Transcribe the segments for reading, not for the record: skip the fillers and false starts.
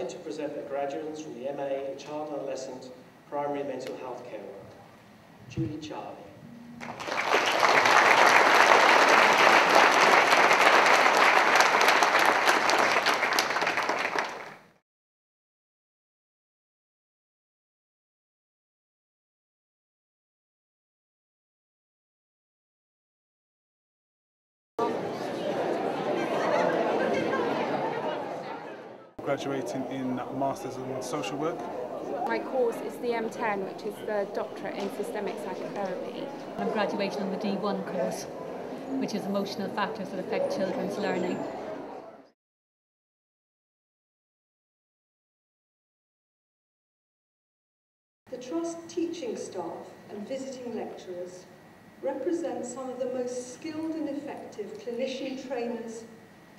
delighted to present the graduates from the MA in Child and Adolescent Primary Mental Health Care Work. Julie Charlie. Graduating in Masters in Social Work. My course is the M10, which is the Doctorate in Systemic Psychotherapy. I'm graduating on the D1 course, which is Emotional Factors that Affect Children's Learning. The Trust teaching staff and visiting lecturers represent some of the most skilled and effective clinician trainers,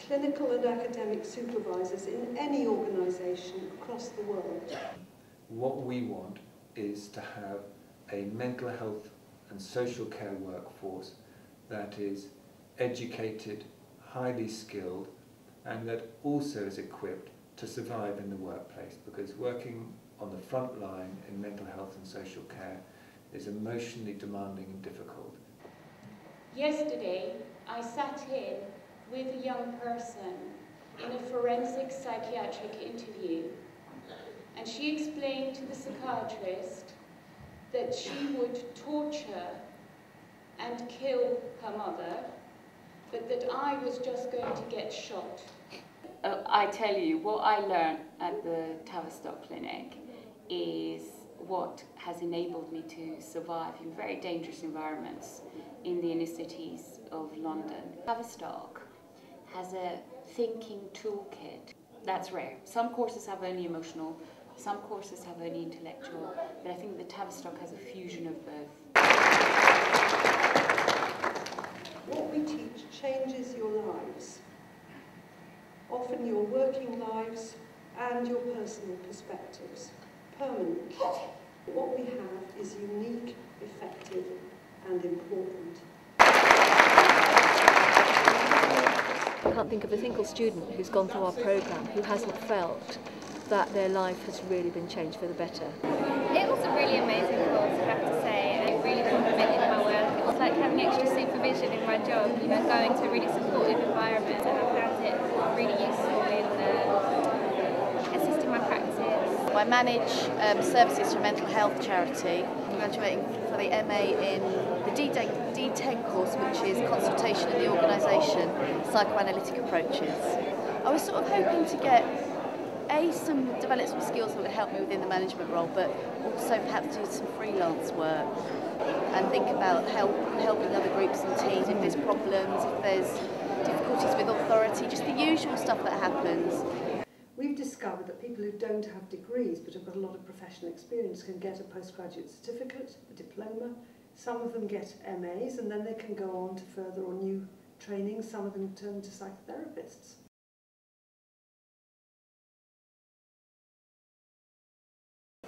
clinical and academic supervisors in any organisation across the world. What we want is to have a mental health and social care workforce that is educated, highly skilled, and that also is equipped to survive in the workplace, because working on the front line in mental health and social care is emotionally demanding and difficult. Yesterday, I sat in with a young person in a forensic psychiatric interview, and she explained to the psychiatrist that she would torture and kill her mother, but that I was just going to get shot. I tell you, what I learned at the Tavistock clinic is what has enabled me to survive in very dangerous environments in the inner cities of London. Tavistock has a thinking toolkit that's rare. Some courses have only emotional, some courses have only intellectual, but I think the Tavistock has a fusion of both. What we teach changes your lives, often your working lives and your personal perspectives, permanently. What we have is unique, effective and important. I can't think of a single student who's gone through our programme who hasn't felt that their life has really been changed for the better. It was a really amazing course, I have to say, and it really complemented my work. It was like having extra supervision in my job, you know, going to a really supportive environment, and I found it really useful in assisting my practice. I manage services for a mental health charity. I'm graduating for the MA in the D10 course, which is Consultation in the Organisation, Psychoanalytic Approaches. I was sort of hoping to get develop some skills that would help me within the management role, but also perhaps do some freelance work and think about helping other groups and teams if there's problems, if there's difficulties with authority, just the usual stuff that happens. We've discovered that people who don't have degrees but have got a lot of professional experience can get a postgraduate certificate, a diploma. Some of them get MAs and then they can go on to further or new training. Some of them turn to psychotherapists.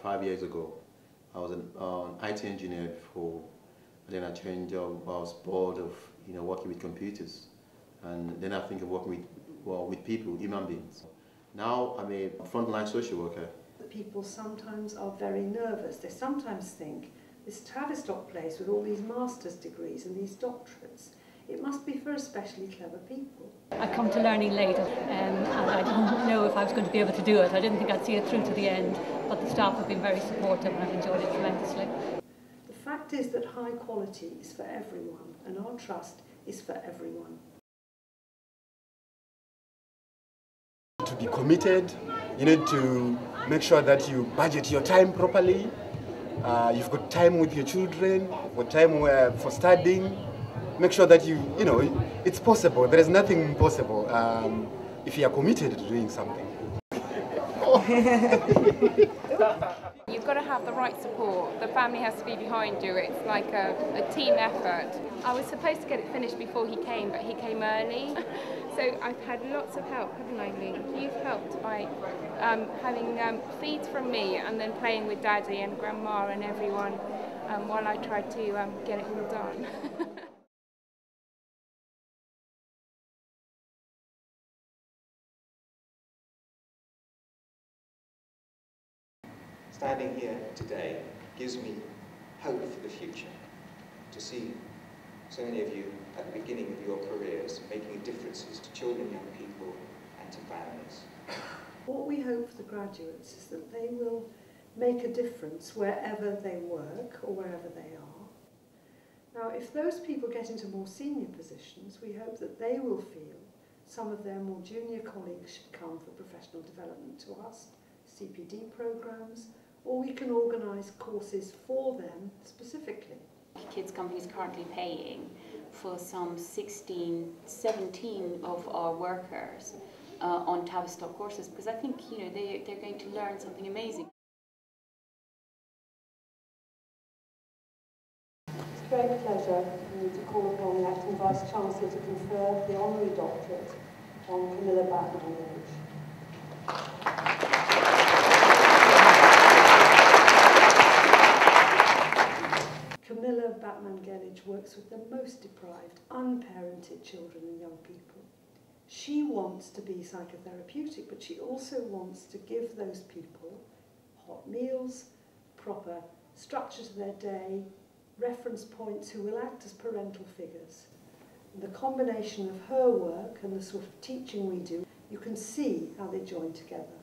Five years ago, I was an IT engineer before, and then I changed job. I was bored of working with computers, and then I think of working with people, human beings. Now I'm a frontline social worker. People sometimes are very nervous. They sometimes think this Tavistock place with all these master's degrees and these doctorates, it must be for especially clever people. I come to learning late and I didn't know if I was going to be able to do it. I didn't think I'd see it through to the end, but the staff have been very supportive and I've enjoyed it tremendously. The fact is that high quality is for everyone and our trust is for everyone. To be committed, you need to make sure that you budget your time properly. You've got time with your children, you've got time for studying. Make sure that it's possible. There is nothing impossible if you are committed to doing something. You've got to have the right support. The family has to be behind you. It's like a team effort. I was supposed to get it finished before he came, but he came early. So I've had lots of help, haven't I, Lee? You've helped by having feeds from me and then playing with Daddy and Grandma and everyone while I tried to get it all done. standing here today gives me hope for the future, to see so many of you at the beginning of your careers making differences to children, young people and to families. What we hope for the graduates is that they will make a difference wherever they work or wherever they are. Now, if those people get into more senior positions, we hope that they will feel some of their more junior colleagues should come for professional development to us, CPD programs, or we can organise courses for them specifically. Kids Company is currently paying for some 16, 17 of our workers on Tavistock courses, because I think they're going to learn something amazing. It's a great pleasure for me to call upon the Acting Vice-Chancellor to confer the Honorary Doctorate on Camilla Batman-Gage. Camilla Batman-Gage works with the most deprived, unparented children and young people. She wants to be psychotherapeutic, but she also wants to give those people hot meals, proper structure to their day, reference points who will act as parental figures. And the combination of her work and the sort of teaching we do, you can see how they join together.